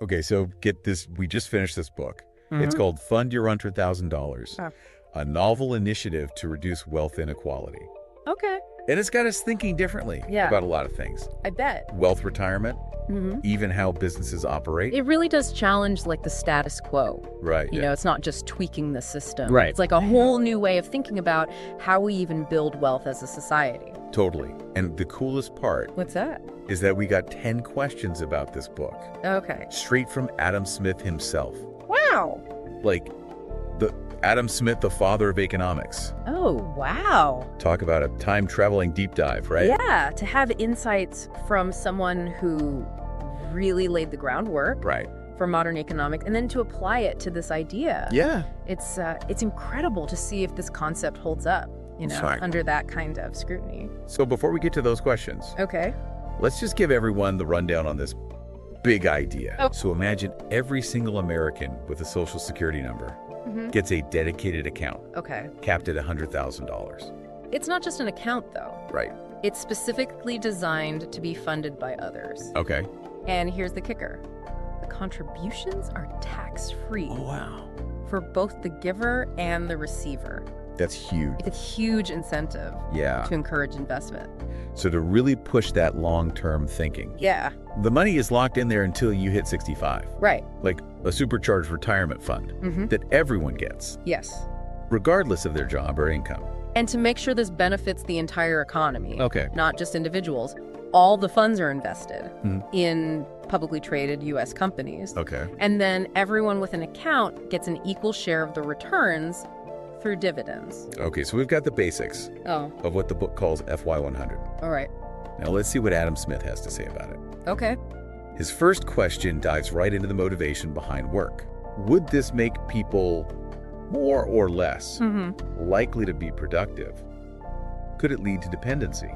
Okay, so get this. We just finished this book. It's called Fund Your $100,000, a novel initiative to reduce wealth inequality. Okay. And it's got us thinking differently about a lot of things. I bet. Wealth retirement, even how businesses operate. It really does challenge like the status quo. Right. You know, it's not just tweaking the system. Right. It's like a whole new way of thinking about how we even build wealth as a society. Totally. And the coolest part What's that? is that we got 10 questions about this book. Okay. Straight from Adam Smith himself. Wow. Like the Adam Smith, the father of economics. Oh, wow. Talk about a time-traveling deep dive, right? Yeah, to have insights from someone who really laid the groundwork Right. for modern economics, and then to apply it to this idea. Yeah. It's incredible to see if this concept holds up, you know, Right. under that kind of scrutiny. So before we get to those questions, Okay. let's just give everyone the rundown on this big idea. Oh. So imagine every single American with a Social Security number gets a dedicated account Okay. capped at $100,000. It's not just an account, though. Right. It's specifically designed to be funded by others. Okay. And here's the kicker. The contributions are tax-free Wow. for both the giver and the receiver. That's huge. It's a huge incentive Yeah. to encourage investment. So to really push that long-term thinking, Yeah, the money is locked in there until you hit 65, right. like a supercharged retirement fund that everyone gets, Yes. regardless of their job or income. And to make sure this benefits the entire economy, Okay. not just individuals, all the funds are invested in publicly traded U.S. companies. Okay. And then everyone with an account gets an equal share of the returns through dividends. Okay, so we've got the basics Oh, of what the book calls FY100. all right. Now let's see what Adam Smith has to say about it. Okay. His first question dives right into the motivation behind work. Would this make people more or less likely to be productive? Could it lead to dependency?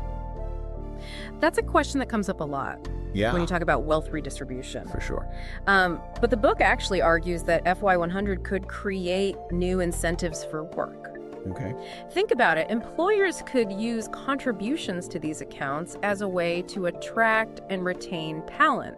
That's a question that comes up a lot Yeah, when you talk about wealth redistribution. for sure. But the book actually argues that FY100 could create new incentives for work. Okay. Think about it. Employers could use contributions to these accounts as a way to attract and retain talent,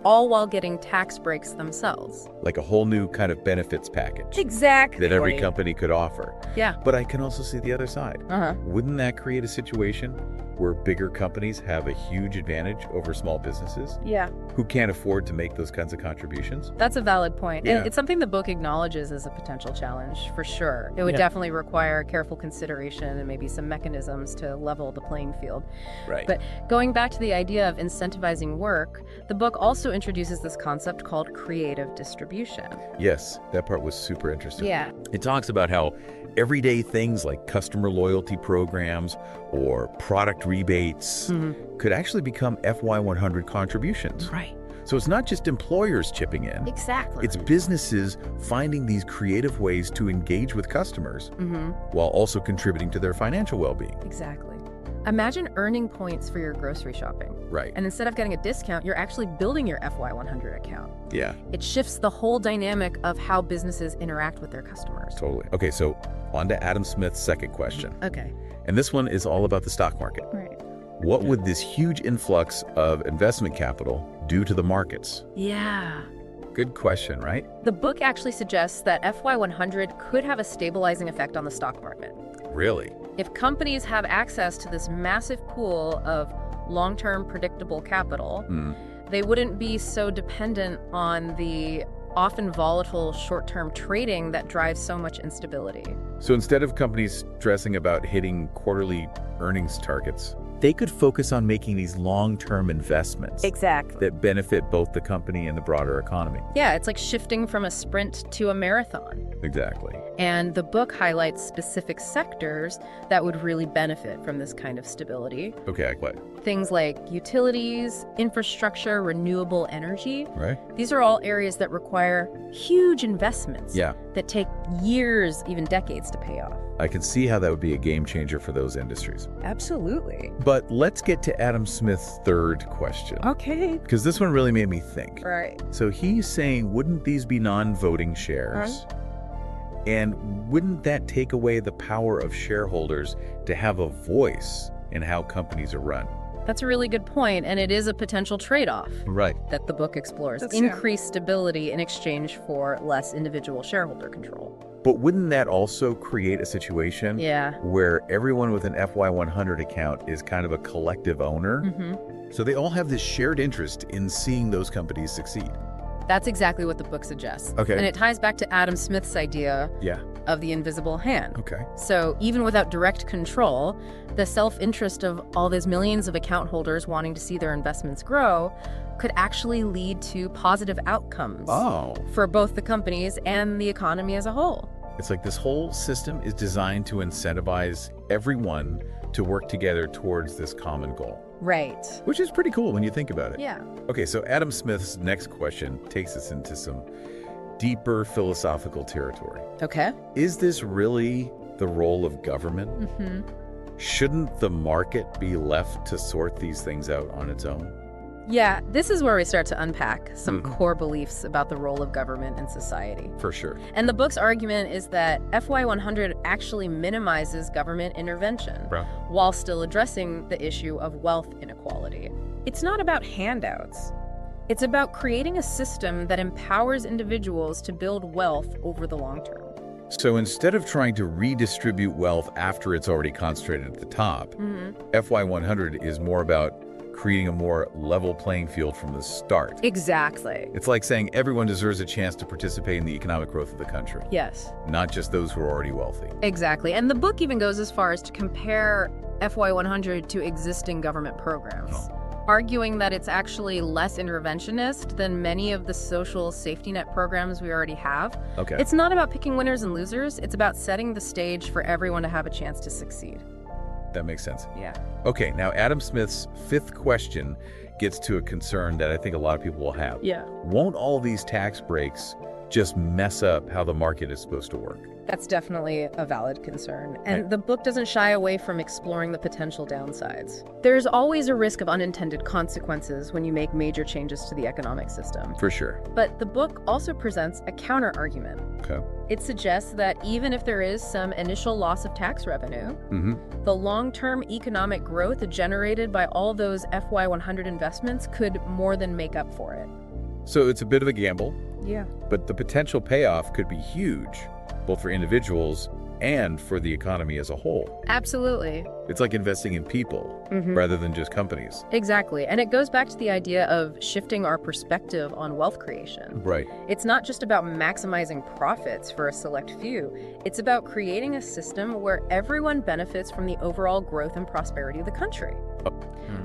all while getting tax breaks themselves. Like a whole new kind of benefits package Exactly. that every company could offer. Yeah. But I can also see the other side. Uh-huh. Wouldn't that create a situation where bigger companies have a huge advantage over small businesses Yeah. who can't afford to make those kinds of contributions? That's a valid point. Yeah. And it's something the book acknowledges as a potential challenge, for sure. It would definitely require careful consideration and maybe some mechanisms to level the playing field. Right. But going back to the idea of incentivizing work, the book also introduces this concept called creative distribution. Yes, that part was super interesting. Yeah. It talks about how everyday things like customer loyalty programs or product rebates could actually become FY100 contributions. Right. So it's not just employers chipping in. Exactly. It's businesses finding these creative ways to engage with customers while also contributing to their financial well-being. Exactly. Imagine earning points for your grocery shopping. Right. And instead of getting a discount, you're actually building your FY100 account. Yeah, It shifts the whole dynamic of how businesses interact with their customers. totally. Okay, so on to Adam Smith's second question. Okay. And this one is all about the stock market. Right. What would this huge influx of investment capital do to the markets? Yeah. Good question, right? The book actually suggests that FY100 could have a stabilizing effect on the stock market. Really? If companies have access to this massive pool of long-term predictable capital, they wouldn't be so dependent on the often volatile short-term trading that drives so much instability. So instead of companies stressing about hitting quarterly earnings targets, they could focus on making these long-term investments Exactly. that benefit both the company and the broader economy. Yeah, it's like shifting from a sprint to a marathon. Exactly. And the book highlights specific sectors that would really benefit from this kind of stability. Okay, like what? Things like utilities, infrastructure, renewable energy. Right? These are all areas that require huge investments Yeah. that take years, even decades to pay off. I can see how that would be a game changer for those industries. Absolutely. But let's get to Adam Smith's third question, Okay. because this one really made me think. Right. So he's saying, wouldn't these be non-voting shares? And wouldn't that take away the power of shareholders to have a voice in how companies are run? That's a really good point, and it is a potential trade-off Right. that the book explores. That's Increased stability in exchange for less individual shareholder control. But wouldn't that also create a situation Yeah. where everyone with an FY100 account is kind of a collective owner? Mm-hmm. So they all have this shared interest in seeing those companies succeed. That's exactly what the book suggests. Okay. And it ties back to Adam Smith's idea Yeah. of the invisible hand. Okay. So even without direct control, the self-interest of all those millions of account holders wanting to see their investments grow could actually lead to positive outcomes Oh. for both the companies and the economy as a whole. It's like this whole system is designed to incentivize everyone to work together towards this common goal, Right. which is pretty cool when you think about it. Yeah. Okay, so Adam Smith's next question takes us into some deeper philosophical territory. Okay. Is this really the role of government? Mm-hmm. Shouldn't the market be left to sort these things out on its own? Yeah, this is where we start to unpack some Mhm. core beliefs about the role of government in society. For sure. And the book's argument is that FY100 actually minimizes government intervention Bro. while still addressing the issue of wealth inequality. It's not about handouts. It's about creating a system that empowers individuals to build wealth over the long term. So instead of trying to redistribute wealth after it's already concentrated at the top, FY100 is more about creating a more level playing field from the start. Exactly. It's like saying everyone deserves a chance to participate in the economic growth of the country, Yes, not just those who are already wealthy. exactly. And the book even goes as far as to compare FY100 to existing government programs, arguing that it's actually less interventionist than many of the social safety net programs we already have. Okay. It's not about picking winners and losers. It's about setting the stage for everyone to have a chance to succeed. That makes sense. Yeah. Okay, now Adam Smith's fifth question gets to a concern that I think a lot of people will have. Yeah. Won't all these tax breaks just mess up how the market is supposed to work? That's definitely a valid concern. And Right. the book doesn't shy away from exploring the potential downsides. There's always a risk of unintended consequences when you make major changes to the economic system. For sure. But the book also presents a counter-argument. Okay. It suggests that even if there is some initial loss of tax revenue, the long-term economic growth generated by all those FY100 investments could more than make up for it. So it's a bit of a gamble, Yeah. but the potential payoff could be huge, both for individuals and for the economy as a whole. Absolutely. It's like investing in people rather than just companies. Exactly. And it goes back to the idea of shifting our perspective on wealth creation. Right. It's not just about maximizing profits for a select few. It's about creating a system where everyone benefits from the overall growth and prosperity of the country.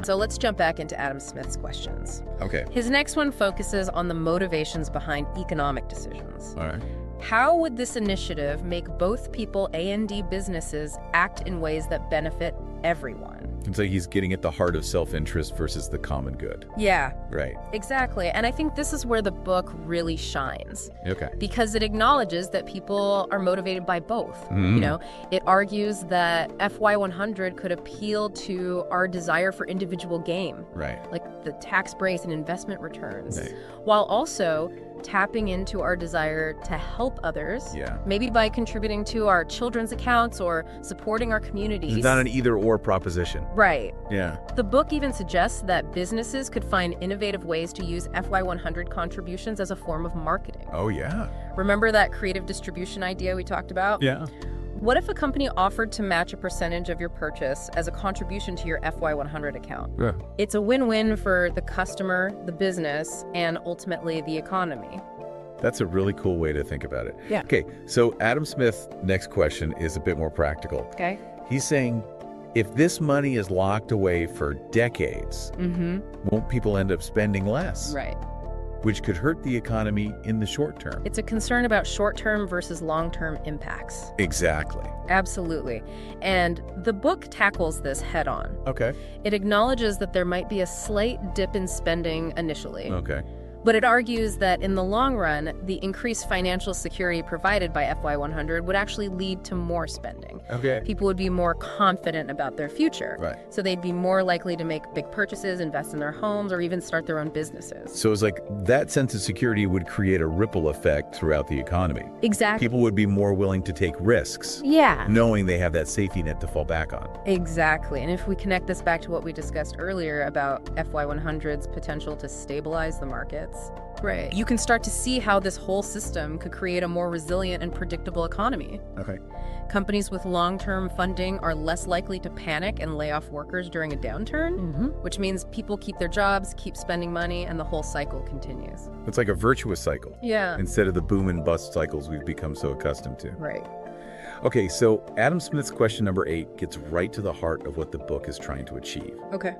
So let's jump back into Adam Smith's questions. Okay. His next one focuses on the motivations behind economic decisions. All right. How would this initiative make both people A&D businesses act in ways that benefit everyone? And so he's getting at the heart of self-interest versus the common good. Yeah, Right. exactly. And I think this is where the book really shines, Okay. because it acknowledges that people are motivated by both. Mhm. You know, it argues that FY100 could appeal to our desire for individual gain, Right. like the tax breaks and investment returns, Right. while also tapping into our desire to help others, Yeah. maybe by contributing to our children's accounts or supporting our communities. It's not an either-or proposition. Right. Yeah. The book even suggests that businesses could find innovative ways to use FY100 contributions as a form of marketing. Oh, yeah. Remember that creative distribution idea we talked about? Yeah. What if a company offered to match a percentage of your purchase as a contribution to your FY100 account? Yeah. It's a win-win for the customer, the business, and ultimately the economy. That's a really cool way to think about it. Yeah. Okay, so Adam Smith's next question is a bit more practical. Okay? He's saying, if this money is locked away for decades, won't people end up spending less? Right. Which could hurt the economy in the short term. It's a concern about short-term versus long-term impacts. Exactly. Absolutely. And the book tackles this head-on. Okay. It acknowledges that there might be a slight dip in spending initially, Okay. But it argues that in the long run, the increased financial security provided by FY100 would actually lead to more spending. Okay. People would be more confident about their future. Right. So they'd be more likely to make big purchases, invest in their homes, or even start their own businesses. So it's like that sense of security would create a ripple effect throughout the economy. Exactly. People would be more willing to take risks, Yeah. knowing they have that safety net to fall back on. Exactly. And if we connect this back to what we discussed earlier about FY100's potential to stabilize the markets, right, you can start to see how this whole system could create a more resilient and predictable economy. Okay. Companies with long-term funding are less likely to panic and lay off workers during a downturn, which means people keep their jobs, keep spending money, and the whole cycle continues. It's like a virtuous cycle. Yeah. Instead of the boom and bust cycles we've become so accustomed to. Right. Okay, so Adam Smith's question number 8 gets right to the heart of what the book is trying to achieve. Okay.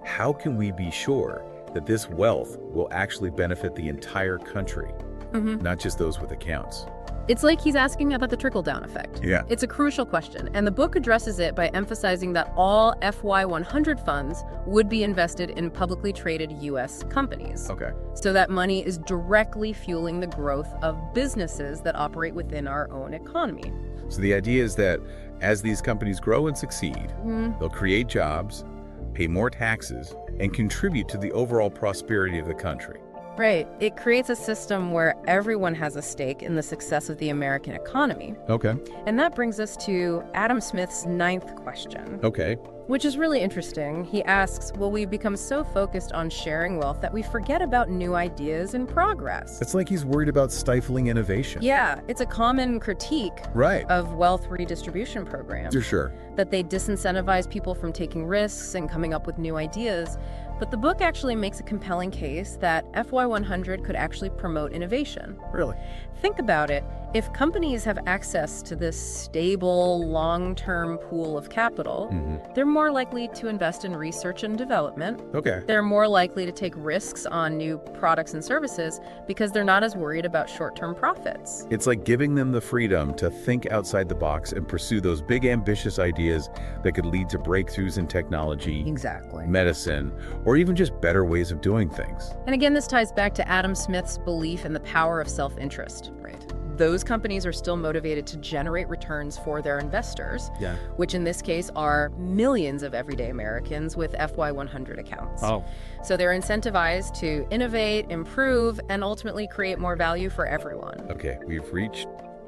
How can we be sure that this wealth will actually benefit the entire country, not just those with accounts? It's like he's asking about the trickle-down effect. Yeah. It's a crucial question, and the book addresses it by emphasizing that all FY100 funds would be invested in publicly traded U.S. companies. Okay. So that money is directly fueling the growth of businesses that operate within our own economy. So the idea is that as these companies grow and succeed, they'll create jobs, pay more taxes, and contribute to the overall prosperity of the country. Right. It creates a system where everyone has a stake in the success of the American economy. Okay. And that brings us to Adam Smith's 9th question. Okay. Which is really interesting. He asks, will we become so focused on sharing wealth that we forget about new ideas and progress? It's like he's worried about stifling innovation. Yeah, it's a common critique Right. of wealth redistribution programs. For sure. That they disincentivize people from taking risks and coming up with new ideas. But the book actually makes a compelling case that FY100 could actually promote innovation. Really? Think about it. If companies have access to this stable, long-term pool of capital, they're more likely to invest in research and development. Okay. They're more likely to take risks on new products and services because they're not as worried about short-term profits. It's like giving them the freedom to think outside the box and pursue those big, ambitious ideas that could lead to breakthroughs in technology, Exactly. medicine, or even just better ways of doing things. And again, this ties back to Adam Smith's belief in the power of self-interest. Right. Those companies are still motivated to generate returns for their investors, which in this case are millions of everyday Americans with FY100 accounts. Oh. So they're incentivized to innovate, improve, and ultimately create more value for everyone. Okay, we've reached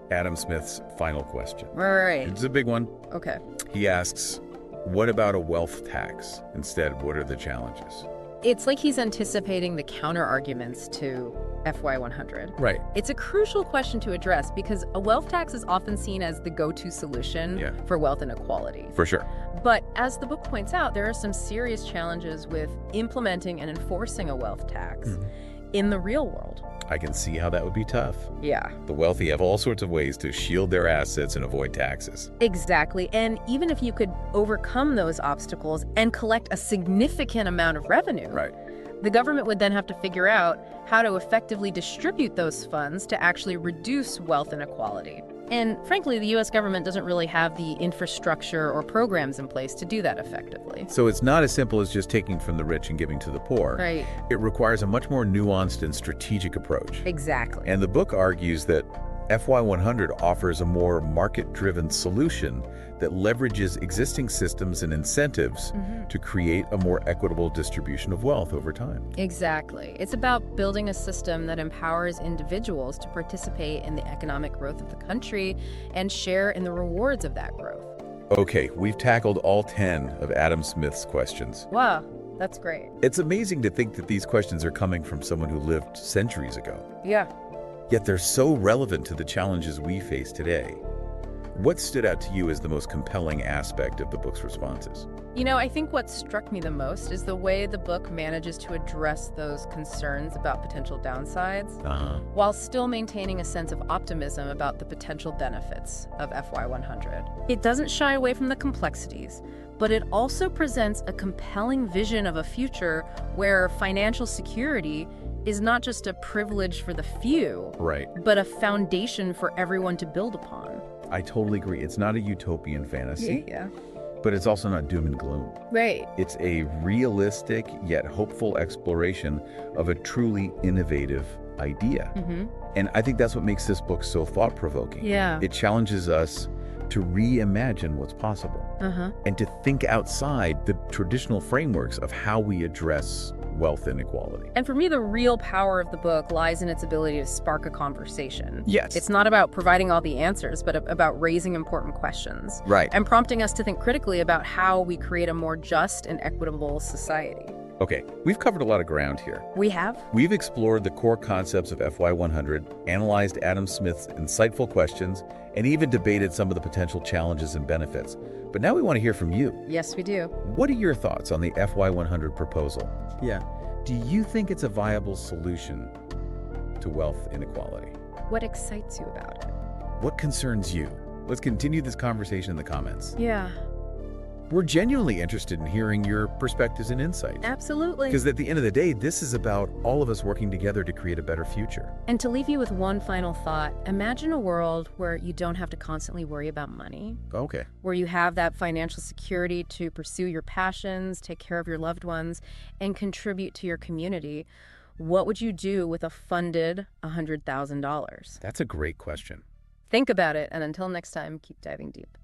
Adam Smith's final question. Right. It's a big one. Okay. He asks, what about a wealth tax? Instead, what are the challenges? It's like he's anticipating the counter-arguments to FY100. Right. It's a crucial question to address because a wealth tax is often seen as the go-to solution for wealth inequality. For sure. But as the book points out, there are some serious challenges with implementing and enforcing a wealth tax in the real world. I can see how that would be tough. Yeah. The wealthy have all sorts of ways to shield their assets and avoid taxes. Exactly. And even if you could overcome those obstacles and collect a significant amount of revenue, the government would then have to figure out how to effectively distribute those funds to actually reduce wealth inequality. And frankly, the U.S. government doesn't really have the infrastructure or programs in place to do that effectively. So it's not as simple as just taking from the rich and giving to the poor. Right. It requires a much more nuanced and strategic approach. Exactly. And the book argues that FY100 offers a more market-driven solution that leverages existing systems and incentives to create a more equitable distribution of wealth over time. Exactly. It's about building a system that empowers individuals to participate in the economic growth of the country and share in the rewards of that growth. Okay, we've tackled all 10 of Adam Smith's questions. Wow, that's great. It's amazing to think that these questions are coming from someone who lived centuries ago. Yeah. Yet they're so relevant to the challenges we face today. What stood out to you as the most compelling aspect of the book's responses? You know, I think what struck me the most is the way the book manages to address those concerns about potential downsides while still maintaining a sense of optimism about the potential benefits of FY100. It doesn't shy away from the complexities, but it also presents a compelling vision of a future where financial security is not just a privilege for the few, but a foundation for everyone to build upon. I totally agree. It's not a utopian fantasy. But it's also not doom and gloom. Right. It's a realistic yet hopeful exploration of a truly innovative idea. And I think that's what makes this book so thought-provoking. Yeah. It challenges us to reimagine what's possible and to think outside the traditional frameworks of how we address wealth inequality. And for me, the real power of the book lies in its ability to spark a conversation. Yes. It's not about providing all the answers, but about raising important questions. Right. And prompting us to think critically about how we create a more just and equitable society. Okay, we've covered a lot of ground here. We have? We've explored the core concepts of FY100, analyzed Adam Smith's insightful questions, and even debated some of the potential challenges and benefits. But now we want to hear from you. Yes, we do. What are your thoughts on the FY100 proposal? Yeah. Do you think it's a viable solution to wealth inequality? What excites you about it? What concerns you? Let's continue this conversation in the comments. Yeah. We're genuinely interested in hearing your perspectives and insights. Absolutely. Because at the end of the day, this is about all of us working together to create a better future. And to leave you with one final thought, imagine a world where you don't have to constantly worry about money. Okay. Where you have that financial security to pursue your passions, take care of your loved ones, and contribute to your community. What would you do with a funded $100,000? That's a great question. Think about it, and until next time, keep diving deep.